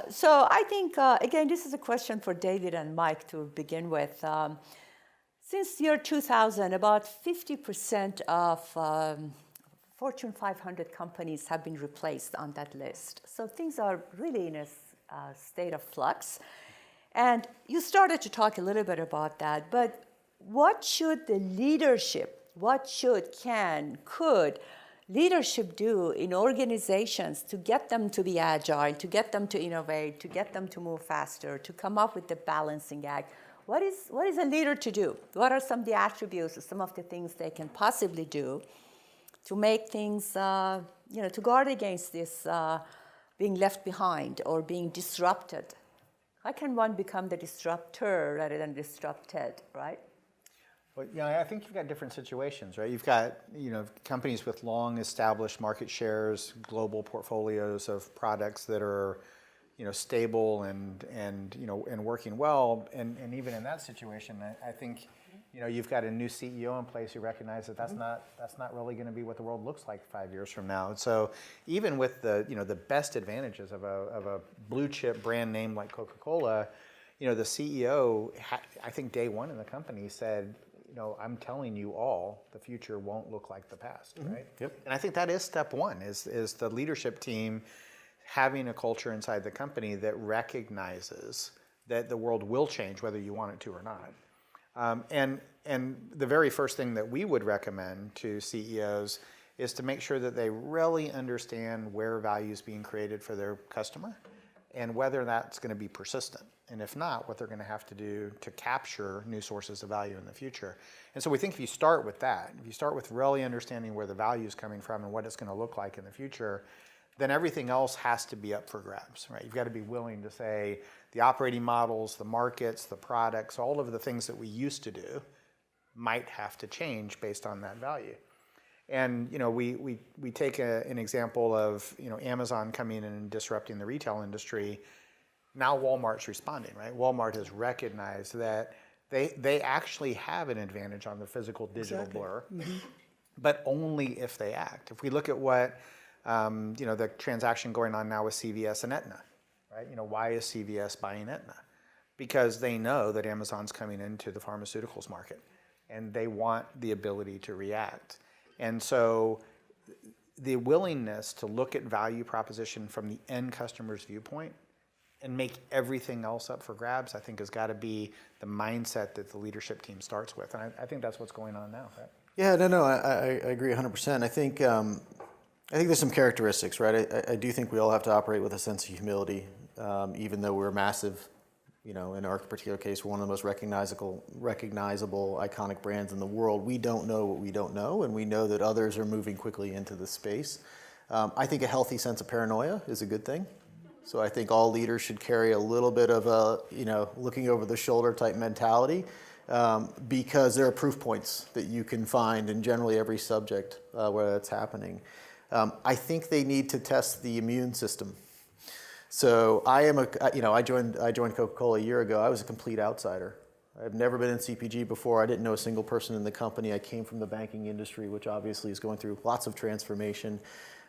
So I think, again, this is a question for David and Mike to begin with. Since year 2000, about 50% of Fortune 500 companies have been replaced on that list. So things are really in a state of flux. And you started to talk a little bit about that, but what should the leadership, could leadership do in organizations to get them to be agile, to get them to innovate, to get them to move faster, to come up with the balancing act? What is a leader to do? What are some of the attributes, some of the things they can possibly do to make things, to guard against this being left behind or being disrupted? How can one become the disruptor rather than disrupted, right? Well, I think you've got different situations, right? You've got, companies with long established market shares, global portfolios of products that are, stable and working well. And even in that situation, I think, you've got a new CEO in place who recognizes that that's not really going to be what the world looks like 5 years from now. And so even with the best advantages of a blue chip brand name like Coca-Cola, the CEO, I think day one in the company said, I'm telling you all, the future won't look like the past, right? Yep. And I think that is step one, is the leadership team having a culture inside the company that recognizes that the world will change whether you want it to or not. And the very first thing that we would recommend to CEOs is to make sure that they really understand where value is being created for their customer and whether that's going to be persistent. And if not, what they're going to have to do to capture new sources of value in the future. And so we think if you start with that, if you start with really understanding where the value is coming from and what it's going to look like in the future, then everything else has to be up for grabs, right? You've got to be willing to say the operating models, the markets, the products, all of the things that we used to do might have to change based on that value. And we take an example of Amazon coming in and disrupting the retail industry. Now Walmart's responding, right? Walmart has recognized that they actually have an advantage on the physical digital blur, but only if they act. If we look at what the transaction going on now with CVS and Aetna, right? Why is CVS buying Aetna? Because they know that Amazon's coming into the pharmaceuticals market, and they want the ability to react. And so the willingness to look at value proposition from the end customer's viewpoint and make everything else up for grabs, I think has got to be the mindset that the leadership team starts with. And I think that's what's going on now, right? Yeah, no, I agree 100%. I think there's some characteristics, right? I do think we all have to operate with a sense of humility, even though we're massive. In our particular case, we're one of the most recognizable, iconic brands in the world. We don't know what we don't know, and we know that others are moving quickly into the space. I think a healthy sense of paranoia is a good thing. So I think all leaders should carry a little bit of a, looking over the shoulder type mentality, because there are proof points that you can find in generally every subject where that's happening. I think they need to test the immune system. So I joined Coca-Cola a year ago. I was a complete outsider. I've never been in CPG before. I didn't know a single person in the company. I came from the banking industry, which obviously is going through lots of transformation.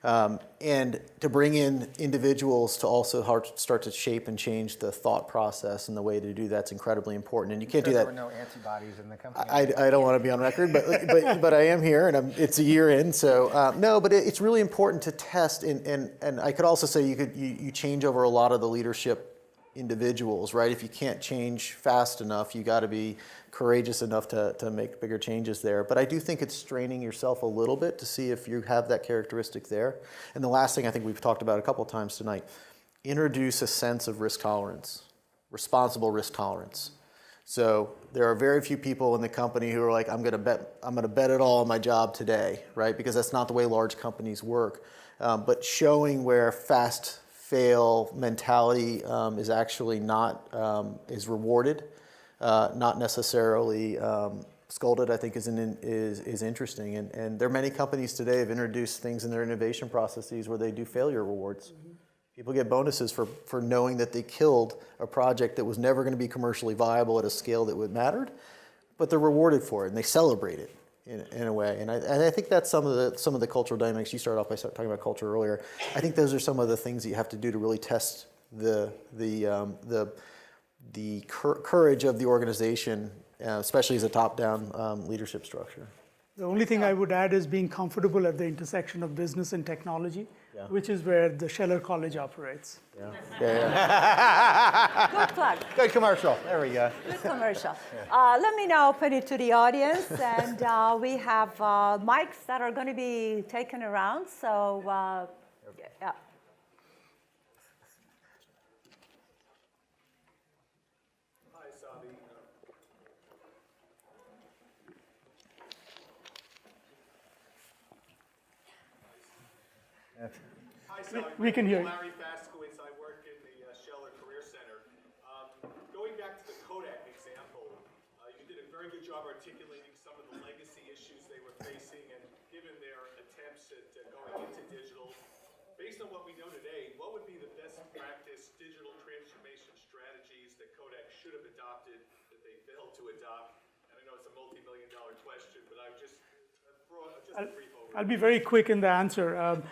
And to bring in individuals to also start to shape and change the thought process and the way to do that's incredibly important. And you can't do that. There were no antibodies in the company. I don't want to be on record, but I am here, and it's a year in. So no, but it's really important to test. And I could also say you change over a lot of the leadership individuals, right? If you can't change fast enough, you got to be courageous enough to make bigger changes there. But I do think it's straining yourself a little bit to see if you have that characteristic there. And the last thing I think we've talked about a couple of times tonight, introduce a sense of risk tolerance, responsible risk tolerance. So there are very few people in the company who are like, I'm going to bet it all on my job today, right? Because that's not the way large companies work. But showing where fast fail mentality is actually not is rewarded, not necessarily scolded, I think is interesting. And there are many companies today have introduced things in their innovation processes where they do failure rewards. Mm-hmm. People get bonuses for knowing that they killed a project that was never going to be commercially viable at a scale that would mattered, but they're rewarded for it and they celebrate it in a way. And I think that's some of the cultural dynamics. You started off by talking about culture earlier. I think those are some of the things that you have to do to really test the courage of the organization, especially as a top-down leadership structure. The only thing I would add is being comfortable at the intersection of business and technology, which is where the Scheller College operates. Good plug. Good commercial. There we go. Good commercial. Let me now open it to the audience, and we have mics that are going to be taken around. So, yeah. Hi, Sabi. Hi, Sabi. We can hear you. Larry Faskowitz. I work in the Scheller Career Center. Going back to the Kodak example, you did a very good job articulating some of the legacy issues they were facing, and given their attempts at going into digital. Based on what we know today, what would be the best practice digital transformation strategies that Kodak should have adopted that they failed to adopt? And I know it's a multi-million-dollar question, but I would just a brief overview. I'll be very quick in the answer.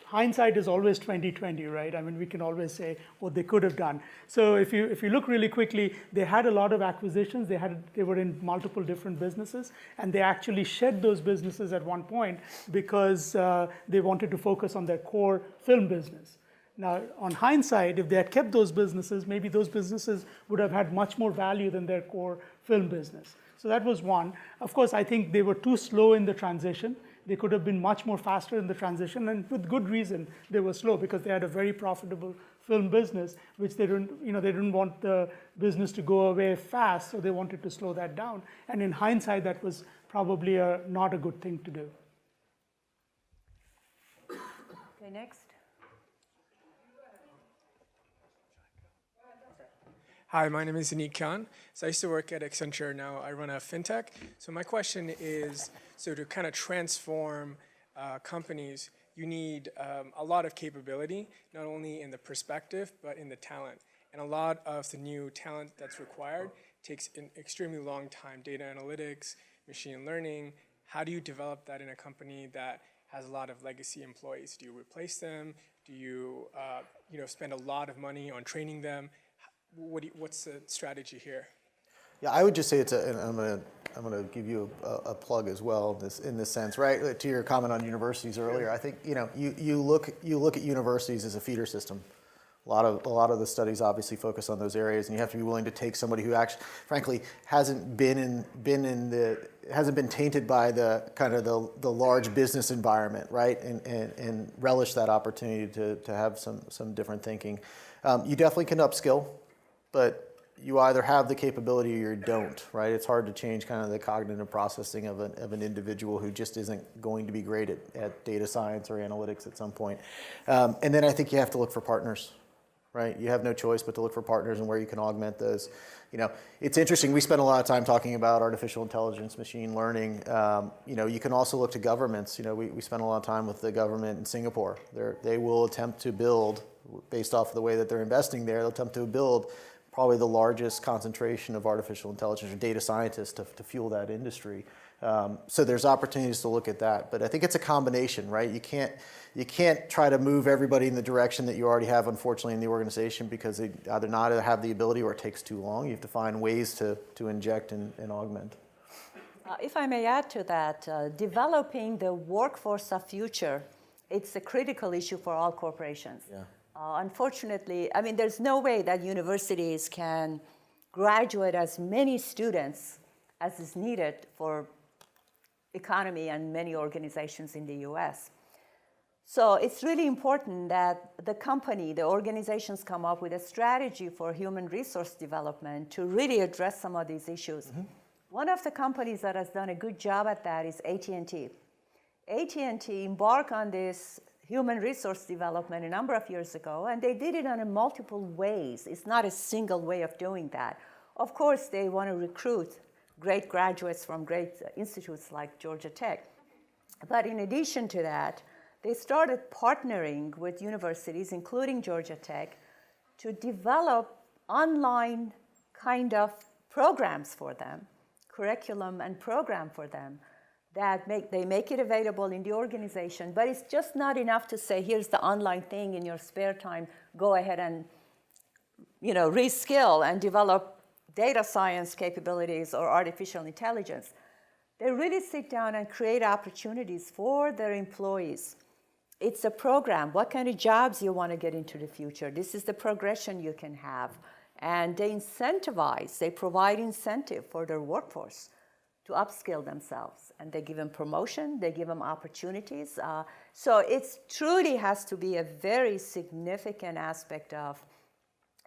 Hindsight is always 20/20, right? I mean, we can always say what they could have done. So if you look really quickly, they had a lot of acquisitions. They were in multiple different businesses, and they actually shed those businesses at one point because they wanted to focus on their core film business. Now, on hindsight, if they had kept those businesses, maybe those businesses would have had much more value than their core film business. So that was one. Of course, I think they were too slow in the transition. They could have been much more faster in the transition, and with good reason they were slow because they had a very profitable film business, which they didn't want the business to go away fast, so they wanted to slow that down. And in hindsight, that was probably not a good thing to do. Okay, next. Hi, my name is cant. So I used to work at Accenture. Now I run a fintech. So my question is, so to kind of transform companies, you need a lot of capability, not only in the perspective, but in the talent. And a lot of the new talent that's required takes an extremely long time. Data analytics, machine learning. How do you develop that in a company that has a lot of legacy employees? Do you replace them? Do you, spend a lot of money on training them? What's the strategy here? Yeah, I would just say and I'm gonna give you a plug as well in this sense, right? To your comment on universities earlier, I think you look at universities as a feeder system. A lot of the studies obviously focus on those areas, and you have to be willing to take somebody who actually, frankly, hasn't been tainted by the kind of the large business environment, right? And relish that opportunity to have some different thinking. You definitely can upskill, but you either have the capability or you don't, right? It's hard to change kind of the cognitive processing of an individual who just isn't going to be great at data science or analytics at some point. And then I think you have to look for partners, right? You have no choice but to look for partners and where you can augment those. It's interesting. We spend a lot of time talking about artificial intelligence, machine learning. You can also look to governments. We spend a lot of time with the government in Singapore. They will attempt to build, based off of the way that they're investing there, they'll attempt to build probably the largest concentration of artificial intelligence or data scientists to fuel that industry. So there's opportunities to look at that, but I think it's a combination, right? You can't try to move everybody in the direction that you already have, unfortunately, in the organization, because they either not have the ability or it takes too long. You have to find ways to inject and augment. If I may add to that, developing the workforce of future, it's a critical issue for all corporations. Yeah. Unfortunately, there's no way that universities can graduate as many students as is needed for economy and many organizations in the US. So it's really important that the organizations come up with a strategy for human resource development to really address some of these issues. Mm-hmm. One of the companies that has done a good job at that is AT&T. AT&T embarked on this human resource development a number of years ago, and they did it in multiple ways. It's not a single way of doing that. Of course, they want to recruit great graduates from great institutes like Georgia Tech. But in addition to that, they started partnering with universities, including Georgia Tech, to develop online kind of programs for them, curriculum and program for them, that they make it available in the organization, but it's just not enough to say, here's the online thing in your spare time, go ahead and reskill and develop data science capabilities or artificial intelligence. They really sit down and create opportunities for their employees. It's a program. What kind of jobs you want to get into the future? This is the progression you can have. And they provide incentive for their workforce to upskill themselves. And they give them promotion, they give them opportunities. So it truly has to be a very significant aspect of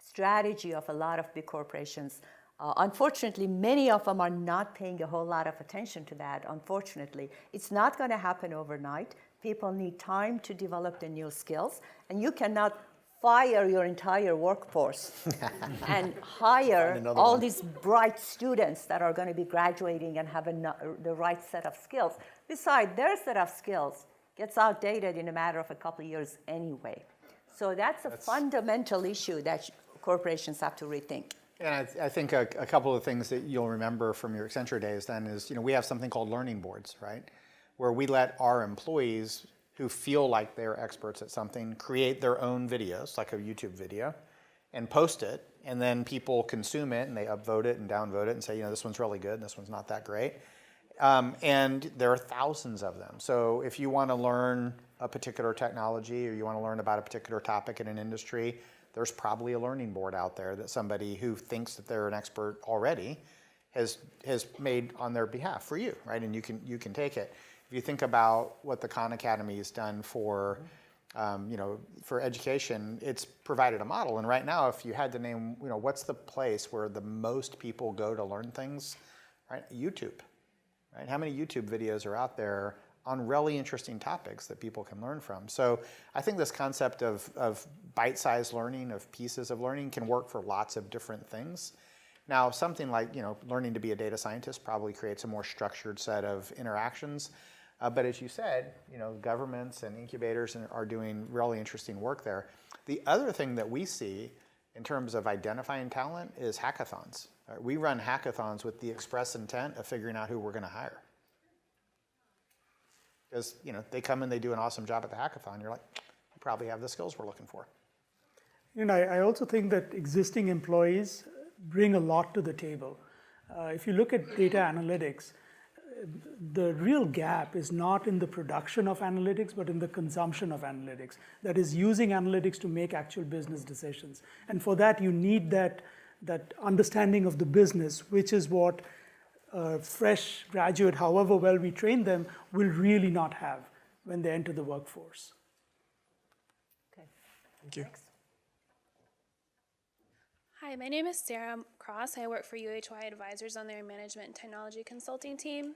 strategy of a lot of big corporations. Unfortunately, many of them are not paying a whole lot of attention to that, unfortunately. It's not going to happen overnight. People need time to develop the new skills, and you cannot fire your entire workforce and hire all these bright students that are going to be graduating and have the right set of skills. Besides, their set of skills gets outdated in a matter of a couple of years anyway. So that's a fundamental issue that corporations have to rethink. And I think a couple of things that you'll remember from your Accenture days then is, we have something called learning boards, right? Where we let our employees who feel like they're experts at something create their own videos, like a YouTube video, and post it, and then people consume it, and they upvote it and downvote it and say, this one's really good, and this one's not that great. And there are thousands of them. So if you want to learn a particular technology or you want to learn about a particular topic in an industry, there's probably a learning board out there that somebody who thinks that they're an expert already has made on their behalf for you, right? And you can take it. If you think about what the Khan Academy has done for, for education, it's provided a model. And right now, if you had to name, what's the place where the most people go to learn things, right? YouTube, right? How many YouTube videos are out there on really interesting topics that people can learn from. So I think this concept of bite-sized learning, of pieces of learning, can work for lots of different things. Now, something like learning to be a data scientist probably creates a more structured set of interactions. But as you said, governments and incubators are doing really interesting work there. The other thing that we see in terms of identifying talent is hackathons. We run hackathons with the express intent of figuring out who we're going to hire. Because they come and they do an awesome job at the hackathon. You're like, you probably have the skills we're looking for. I also think that existing employees bring a lot to the table. If you look at data analytics, the real gap is not in the production of analytics, but in the consumption of analytics. That is, using analytics to make actual business decisions. And for that, you need that understanding of the business, which is what a fresh graduate, however well we train them, will really not have when they enter the workforce. Okay. Thank you. Hi, my name is Sarah Cross. I work for UHY Advisors on their management and technology consulting team.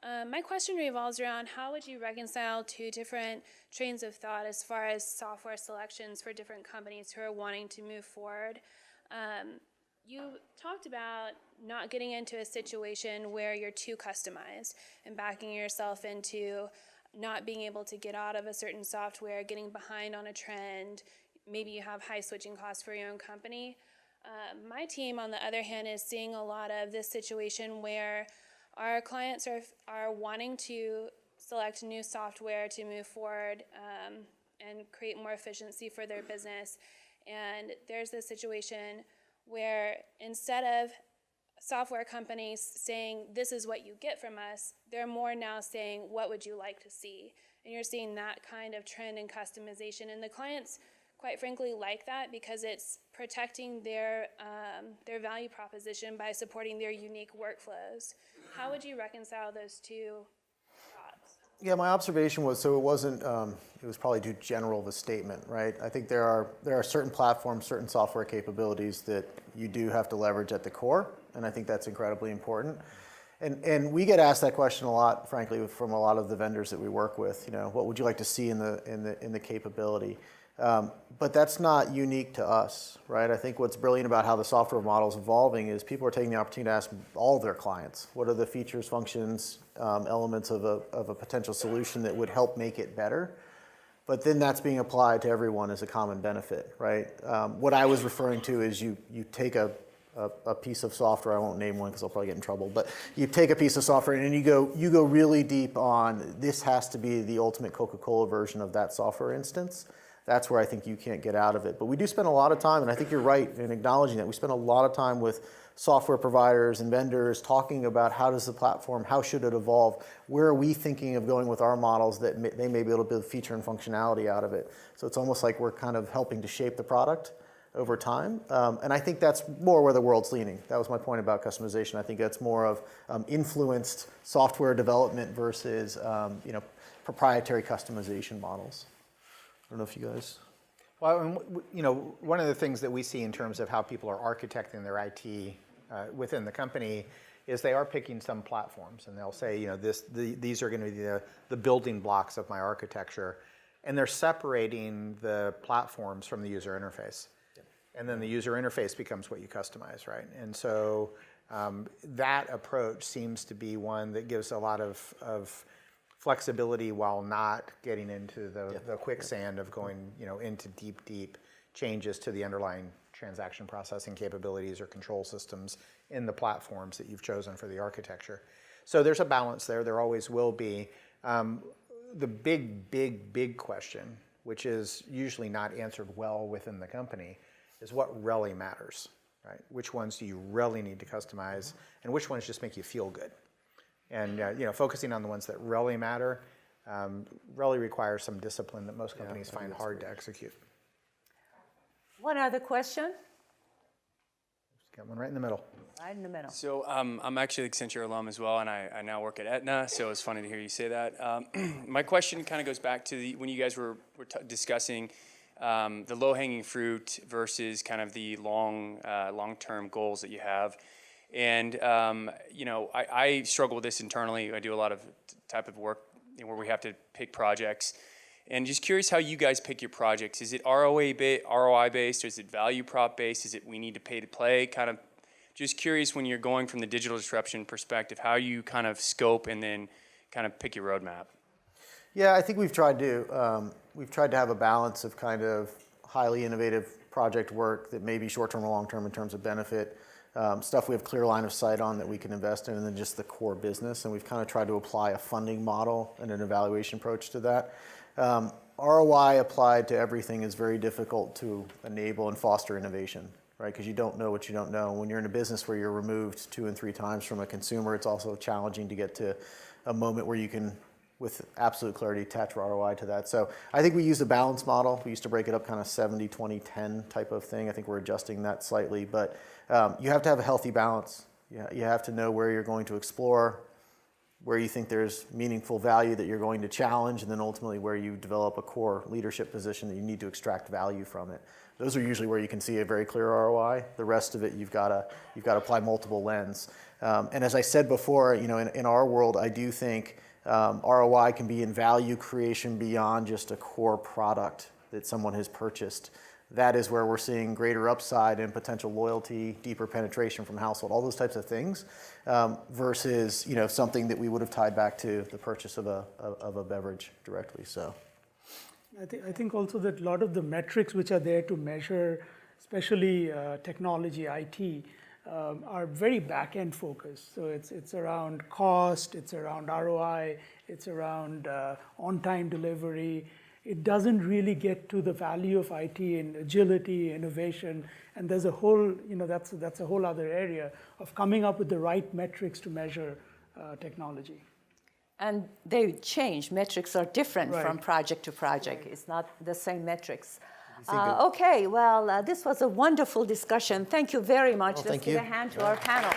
My question revolves around how would you reconcile two different trains of thought as far as software selections for different companies who are wanting to move forward? You talked about not getting into a situation where you're too customized and backing yourself into not being able to get out of a certain software, getting behind on a trend. Maybe you have high switching costs for your own company. My team, on the other hand, is seeing a lot of this situation where our clients are wanting to select new software to move forward and create more efficiency for their business. And there's this situation where instead of software companies saying, this is what you get from us, they're more now saying, what would you like to see? And you're seeing that kind of trend in customization. And the clients, quite frankly, like that because it's protecting their value proposition by supporting their unique workflows. How would you reconcile those two thoughts? Yeah, my observation was, so it wasn't, it was probably too general of a statement, right? I think there are certain platforms, certain software capabilities that you do have to leverage at the core, and I think that's incredibly important. And we get asked that question a lot, frankly, from a lot of the vendors that we work with. What would you like to see in the capability? But that's not unique to us, right? I think what's brilliant about how the software model is evolving is people are taking the opportunity to ask all of their clients, what are the features, functions, elements of a potential solution that would help make it better? But then that's being applied to everyone as a common benefit, right? What I was referring to is you take a piece of software, I won't name one because I'll probably get in trouble, but you take a piece of software and you go really deep on, this has to be the ultimate Coca-Cola version of that software instance. That's where I think you can't get out of it. But we do spend a lot of time, and I think you're right in acknowledging that. We spend a lot of time with software providers and vendors talking about how does the platform, how should it evolve? Where are we thinking of going with our models that they may be able to build feature and functionality out of it? So it's almost like we're kind of helping to shape the product over time. And I think that's more where the world's leaning. That was my point about customization. I think that's more of influenced software development versus proprietary customization models. I don't know if you guys... Well, one of the things that we see in terms of how people are architecting their IT within the company is they are picking some platforms, and they'll say, these are going to be the building blocks of my architecture, and they're separating the platforms from the user interface. Yep. And then the user interface becomes what you customize, right? And so that approach seems to be one that gives a lot of flexibility while not getting into the quicksand of going into deep changes to the underlying transaction processing capabilities or control systems in the platforms that you've chosen for the architecture. So there's a balance there. There always will be. The big question, which is usually not answered well within the company, is what really matters, right? Which ones do you really need to customize, and which ones just make you feel good? And focusing on the ones that really matter really requires some discipline that most companies find hard to execute. One other question? Got one right in the middle. Right in the middle. So I'm actually an Accenture alum as well, and I now work at Aetna, so it's funny to hear you say that. My question kind of goes back to when you guys were discussing the low-hanging fruit versus kind of the long-term goals that you have. And, I struggle with this internally. I do a lot of type of work where we have to pick projects. And just curious how you guys pick your projects. Is it ROI based, or is it value prop based? Is it we need to pay to play? Kind of just curious when you're going from the digital disruption perspective, how you kind of scope and then kind of pick your roadmap. Yeah, I think we've tried to have a balance of kind of highly innovative project work that may be short-term or long-term in terms of benefit, stuff we have clear line of sight on that we can invest in, and then just the core business. And we've kind of tried to apply a funding model and an evaluation approach to that. ROI applied to everything is very difficult to enable and foster innovation, right? Because you don't know what you don't know. When you're in a business where you're removed 2 and 3 times from a consumer, it's also challenging to get to a moment where you can, with absolute clarity, attach ROI to that. So I think we use a balance model. We used to break it up kind of 70, 20, 10 type of thing. I think we're adjusting that slightly, but you have to have a healthy balance. You have to know where you're going to explore, where you think there's meaningful value that you're going to challenge, and then ultimately where you develop a core leadership position that you need to extract value from it. Those are usually where you can see a very clear ROI. The rest of it, you've got to apply multiple lens. And as I said before, in our world, I do think ROI can be in value creation beyond just a core product that someone has purchased. That is where we're seeing greater upside and potential loyalty, deeper penetration from household, all those types of things, versus something that we would have tied back to the purchase of a beverage directly. So, I think also that a lot of the metrics which are there to measure, especially technology, IT, are very back-end focused. So it's around cost, it's around ROI, it's around on-time delivery. It doesn't really get to the value of IT in agility, innovation, and there's a whole, that's a whole other area of coming up with the right metrics to measure technology. And they change. Metrics are different Right. from project to project. It's not the same metrics. Okay, well, this was a wonderful discussion. Thank you very much. Oh, Let's thank give you. a hand to our panel.